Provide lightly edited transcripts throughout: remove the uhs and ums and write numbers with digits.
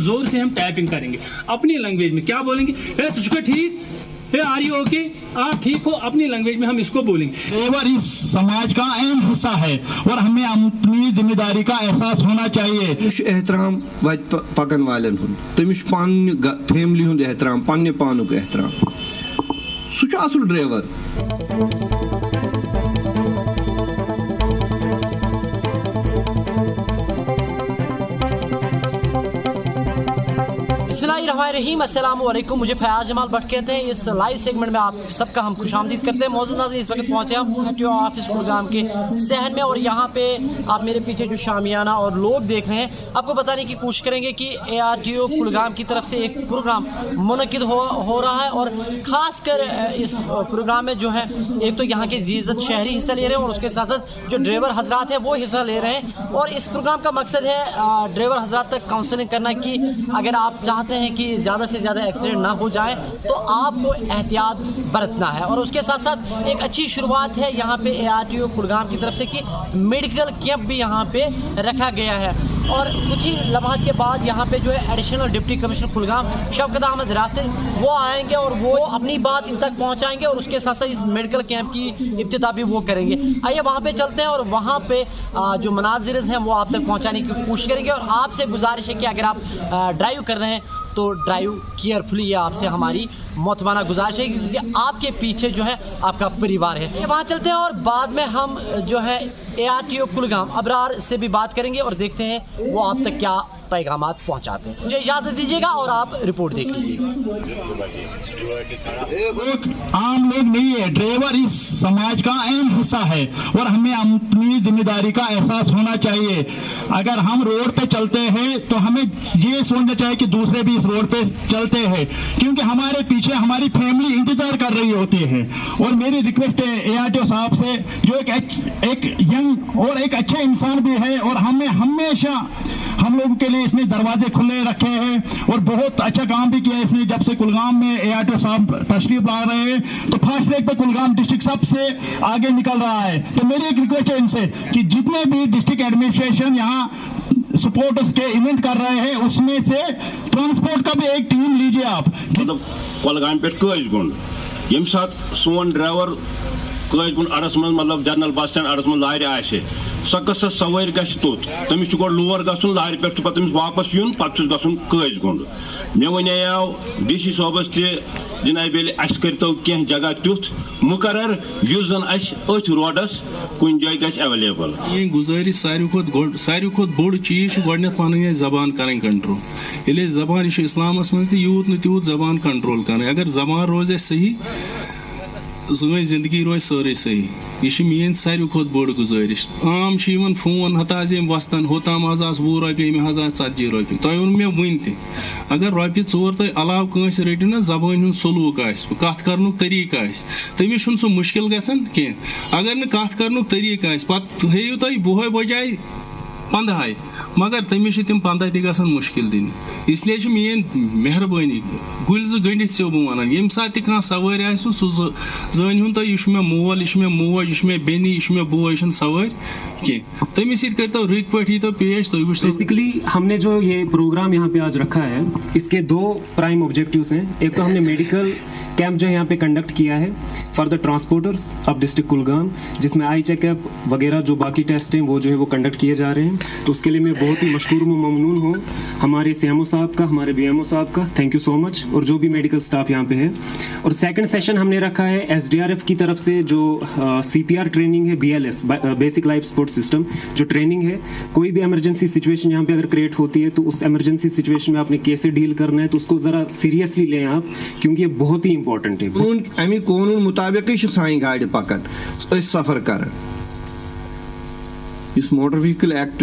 जोर से हम टैपिंग करेंगे अपनी लैंग्वेज में। क्या बोलेंगे? ठीक, आर यू ओके, आप ठीक हो, अपनी लैंग्वेज में हम इसको बोलेंगे। ड्राइवर इस समाज का अहम हिस्सा है और हमें अपनी जिम्मेदारी का एहसास होना चाहिए। एहतराम पकन वालन तमिस फैमिली हुंद एहतराम, पन्ने पानुक एहतराम, सह असल ड्राइवर। बिस्मिल्लाहिर्रहमानिर्रहीम, अस्सलाम वालेकुम। मुझे फयाज जमाल भट्ट कहते हैं। इस लाइव सेगमेंट में आप सबका हम खुशामदीद करते हैं। मौजूद नाज़रीन, इस वक्त पहुँचे हम ARTO ऑफिस कुलगाम के सहन में और यहाँ पे आप मेरे पीछे जो शामियाना और लोग देख रहे हैं, आपको बताने की कोशिश करेंगे कि ARTO कुलगाम की तरफ से एक प्रोग्राम मुनक्किद हो रहा है और ख़ासकर इस प्रोग्राम में जो है एक तो यहाँ के ज़ीज़त शहरी हिस्सा ले रहे हैं और उसके साथ साथ जो ड्राइवर हजरात हैं वो हिस्सा ले रहे हैं। और इस प्रोग्राम का मकसद है ड्राइवर हजरात तक काउंसलिंग करना कि अगर आप चाहते हैं कि ज़्यादा से ज़्यादा एक्सीडेंट ना हो जाए तो आपको एहतियात बरतना है। और उसके साथ साथ एक अच्छी शुरुआत है यहाँ पे ARTO कुलगाम की तरफ से कि मेडिकल कैंप भी यहाँ पे रखा गया है। और कुछ ही लम्हात के बाद यहाँ पे जो है additional deputy commissioner Kulgam Shaukat Ahmad Rather वो आएंगे और वो अपनी बात इन तक पहुँचाएंगे और उसके साथ साथ इस मेडिकल कैंप की इब्तिदा भी वो करेंगे। आइए वहाँ पे चलते हैं और वहाँ पे जो मनाजिर हैं वो आप तक पहुँचाने की कोशिश करेंगे। और आपसे गुजारिश है कि अगर आप ड्राइव कर रहे हैं तो ड्राइव केयरफुली, ये आपसे हमारी मोतबाना गुजारिश है क्योंकि आपके पीछे जो है आपका परिवार है। वहाँ चलते हैं और बाद में हम जो है ARTO कुलगाम अबरार से भी बात करेंगे और देखते हैं वो आप तक क्या पैगामात पहुँचाते हैं। मुझे इजाज़त दीजिएगा और आप रिपोर्ट देख लीजिएगा। आम लोग नहीं है, ड्राइवर इस समाज का अहम हिस्सा है और हमें अपनी जिम्मेदारी का एहसास होना चाहिए। अगर हम रोड पे चलते हैं तो हमें ये सोचना चाहिए कि दूसरे भी इस रोड पे चलते हैं क्योंकि हमारे पीछे हमारी फैमिली इंतजार कर रही होती है। और मेरी रिक्वेस्ट है ARTO साहब से, जो एक यंग और एक अच्छे इंसान भी है और हमें हमेशा हम लोगों के लिए इसने दरवाजे खुले रखे हैं और बहुत अच्छा काम भी किया इसने। जब से कुलगाम में ARTO साहब तशरीफ ला रहे हैं तो फास्ट ट्रैक पे कुलगाम डिस्ट्रिक्ट सबसे आगे निकल रहा है। तो मेरी एक रिक्वेस्ट है इनसे कि जितने भी डिस्ट्रिक्ट एडमिनिस्ट्रेशन यहाँ सपोर्टर्स के इवेंट कर रहे हैं उसमें से ट्रांसपोर्ट का भी एक टीम लीजिए आप। मतलब कुलगाम पे कज गुंड यम साथ सोन ड्राइवर कज गुंड अड़स मन मतलब जनरल बस स्टैंड अड़स मन लार आसे सह कस सवार गुत तमिस गो लोर गन लार पे तमिस वापस यून पे गन कज गुंड। मे वनेव DC साहबस जनाब करो कह जगह तुथ मुकर्रर युस जन अथ रोडस कुन जाय गछ अवेलेबल। ये गुजारिश सारी खुद बोड़ चीज गड पन जबान कर कंट्रोल। ये जबान इस्लामस मज यूत न तूत जबान कंट्रोल कर। अगर जबान रोज सही सन जिंदगी रोज सारे सही। यह मीन सारी खुद बोड़ गुजारिश। आम फोन हताज वस्तन होताम आज 20 रुपये मे आज 40 रुपये तुम वो मे वन अगर रुपये 4 तुम अलाव कंस रटो ना जबान सलूक कत कर तरीक तमिस सह मुश्किल गसान कह। अगर न कत कर तरीक पे हेयू तुम 20 बजाय 15 मगर तमिस तम 15 तक मुश्किल दिन। इसलिए मेन मेहरबानी गुल गंडित से बह वन ये सात कह सवार सह जान तुम यह मे मोल यह मे मोज यह मे बेनी यह मे बोय सवार कह। तमिस तो रत पे यी तो पेश तुम वो। बेसिकली हमने जो ये प्रोग्राम यहाँ पे आज रखा है इसके 2 प्राइम ऑब्जेक्टिव्स हैं। एक तो हमने मेडिकल कैंप जो यहाँ पे कंडक्ट किया है for the transporters of district Kulgam, जिसमें आई चेकअप वगैरह जो बाकी टेस्ट हैं वो जो है वो कंडक्ट किए जा रहे हैं। तो उसके लिए मैं बहुत ही मशकूर व ममनून हूँ हमारे CMO साहब का, हमारे BMO साहब का, थैंक यू सो मच, और जो भी मेडिकल स्टाफ यहाँ पे है। और सेकंड सेशन हमने रखा है SDRF की तरफ से जो CPR ट्रेनिंग है, BLS basic life support system जो ट्रेनिंग है। कोई भी इमरजेंसी सिचुएशन यहाँ पे अगर क्रिएट होती है तो उस इमरजेंसी सिचुएशन में आपने कैसे डील करना है तो उसको ज़रा सीरियसली लें आप, क्योंकि ये बहुत ही इंपॉर्टेंट है। अमी कानून मुताबिक सान गाड़ी पकन सफर कर मोटर व्हीकल एक्ट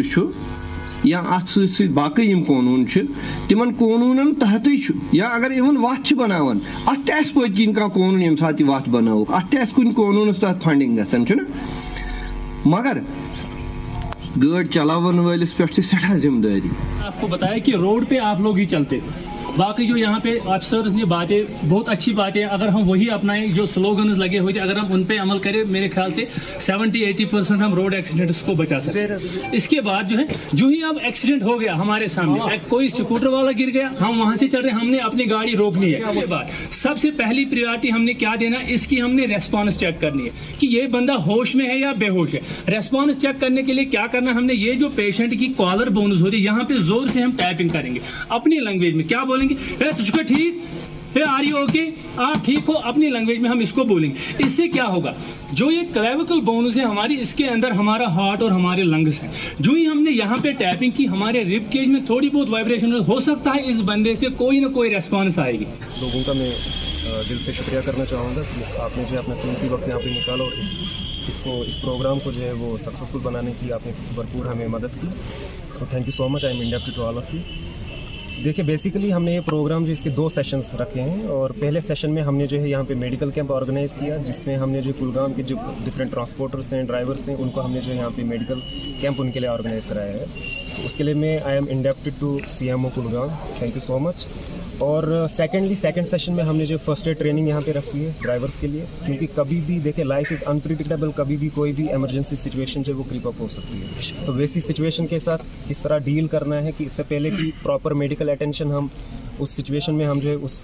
या अत बाकी कानून तिमन कानून तहत या अगर इवन वत बनान अत पत किन कानून ये सात वत बनोक अत कुन कानून तहत फंडिंग गना मगर गाड़ी चलावन वालिस पे सठा जिम्मेदारी। आपको बताया कि रोड पे आप लोग ही चलते बाकी जो यहाँ पे अफसर्स ने बातें बहुत अच्छी बातें, अगर हम वही अपनाएं जो स्लोगन्स लगे हुए थे, अगर हम उन पे अमल करें, मेरे ख्याल से 70-80% हम रोड एक्सीडेंट्स को बचा सकते हैं। इसके बाद जो है, जो ही अब एक्सीडेंट हो गया हमारे सामने, कोई स्कूटर वाला गिर गया, हम वहां से चल रहे, हमने अपनी गाड़ी रोकनी है। उसके बाद सबसे पहली प्रायोरिटी हमने क्या देना, इसकी हमने रेस्पॉन्स चेक करनी है कि ये बंदा होश में है या बेहोश है। रेस्पॉन्स चेक करने के लिए क्या करना, हमने ये जो पेशेंट की कॉलर बोन्स होती है, यहाँ पे जोर से हम टैपिंग करेंगे अपनी लैंग्वेज में। क्या बोलेंगे, तुझको ठीक है, आर यू ओके, आप ठीक हो, अपनी लैंग्वेज में हम इसको बोलेंगे। इससे क्या होगा, जो ये क्लेविकल बोन्स है हमारी, इसके अंदर हमारा हार्ट और हमारे लंग्स हैं। जो ही हमने यहाँ पे टैपिंग की, हमारे रिब केज में थोड़ी बहुत वाइब्रेशन हो सकता है, इस बंदे से कोई ना कोई रेस्पॉन्स आएगी। लोगों का मैं दिल से शुक्रिया करना चाहूँगा कि आपने जो अपना कीमती वक्त यहाँ पे निकाला और इस प्रोग्राम को जो है वो सक्सेसफुल बनाने की आपने भरपूर हमें मदद की। So thank you so much, I am indebted to all of you. देखिए, बेसिकली हमने ये प्रोग्राम जो इसके 2 सेशंस रखे हैं, और पहले सेशन में हमने जो है यहाँ पे मेडिकल कैंप ऑर्गेनाइज़ किया, जिसमें हमने जो कुलगाम के जो डिफरेंट ट्रांसपोर्टर्स हैं, ड्राइवर्स हैं, उनको हमने जो यहाँ पे मेडिकल कैंप उनके लिए ऑर्गेनाइज़ कराया है। तो उसके लिए मैं I am indebted to CMO Kulgam, thank you so much. और सेकेंड सेशन में हमने जो फर्स्ट एड ट्रेनिंग यहाँ पे रखी है ड्राइवर्स के लिए, क्योंकि कभी भी देखिए लाइफ इज़ अनप्रिडिक्टेबल, कभी भी कोई भी इमरजेंसी सिचुएशन जो है वो क्रीप अप हो सकती है। तो वैसी सिचुएशन के साथ किस तरह डील करना है कि इससे पहले कि प्रॉपर मेडिकल अटेंशन हम उस सिचुएशन में हम जो है उस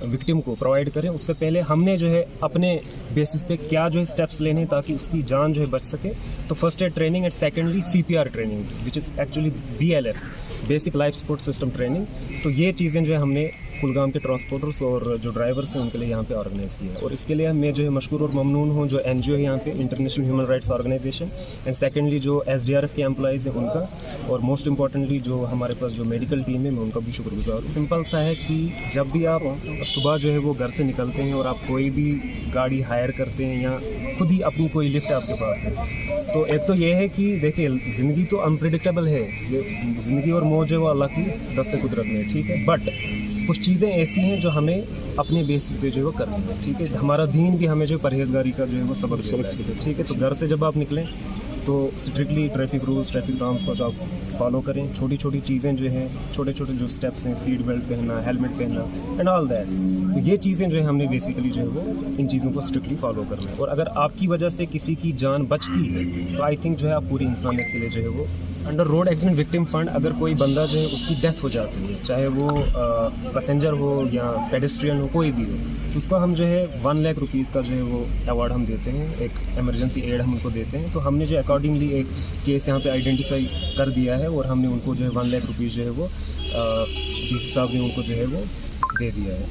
विक्टिम को प्रोवाइड करें, उससे पहले हमने जो है अपने बेसिस पे क्या जो है स्टेप्स लेने हैं ताकि उसकी जान जो है बच सके। तो first aid training and secondly CPR training, which is actually BLS, basic life support system training. तो ये चीज़ें जो है हमने कुलगाम के ट्रांसपोर्टर्स और जो ड्राइवर्स हैं उनके लिए यहाँ पे ऑर्गेनाइज़ किया है। और इसके लिए मैं जो है मशकूर और ममनून हूँ जो NGO है यहाँ पे, international human rights organisation, and secondly जो SDRF के एम्प्लॉइज़ हैं उनका, और मोस्ट इंपॉर्टेंटली जो हमारे पास जो मेडिकल टीम है मैं उनका भी शुक्रगुजार। सिंपल सा है कि जब भी आप सुबह जो है वो घर से निकलते हैं और आप कोई भी गाड़ी हायर करते हैं या खुद ही अपनी कोई लिफ्ट आपके पास है, तो एक तो ये है कि देखिए ज़िंदगी तो अनप्रिडिक्टेबल है, ये ज़िंदगी और मौज है वो अल्लाह की दस्ते कुदरत में, ठीक है, बट कुछ चीज़ें ऐसी हैं जो हमें अपने बेसिस पे जो है वो करनी है, ठीक है। हमारा दीन भी हमें जो परहेजगारी का जो है वो सबक देता है, ठीक है। तो घर से जब आप निकलें तो strictly traffic rules, traffic norms को जो आप फॉलो करें, छोटी छोटी चीज़ें जो हैं, छोटे छोटे जो स्टेप्स हैं, सीट बेल्ट पहनना, हेलमेट पहनना एंड ऑल दैट, तो ये चीज़ें जो है हमने बेसिकली जो है वो इन चीज़ों को स्ट्रिक्टली फॉलो करना है। और अगर आपकी वजह से किसी की जान बचती है तो आई थिंक जो है आप पूरी इंसानियत के लिए जो है वो under road accident victim fund, अगर कोई बंदा जो है उसकी डेथ हो जाती है, चाहे वो पैसेंजर हो या पेडेस्ट्रियन हो, कोई भी हो, तो उसको हम जो है 1 लाख रुपीज़ का जो है वो अवार्ड हम देते हैं, एक इमरजेंसी एड हम उनको देते हैं। तो हमने जो अकॉर्डिंगली एक केस यहाँ पे आइडेंटिफाई कर दिया है और हमने उनको जो है 1 लाख रुपीज़ जो है वो DC साहब ने उनको जो है वो दे दिया है।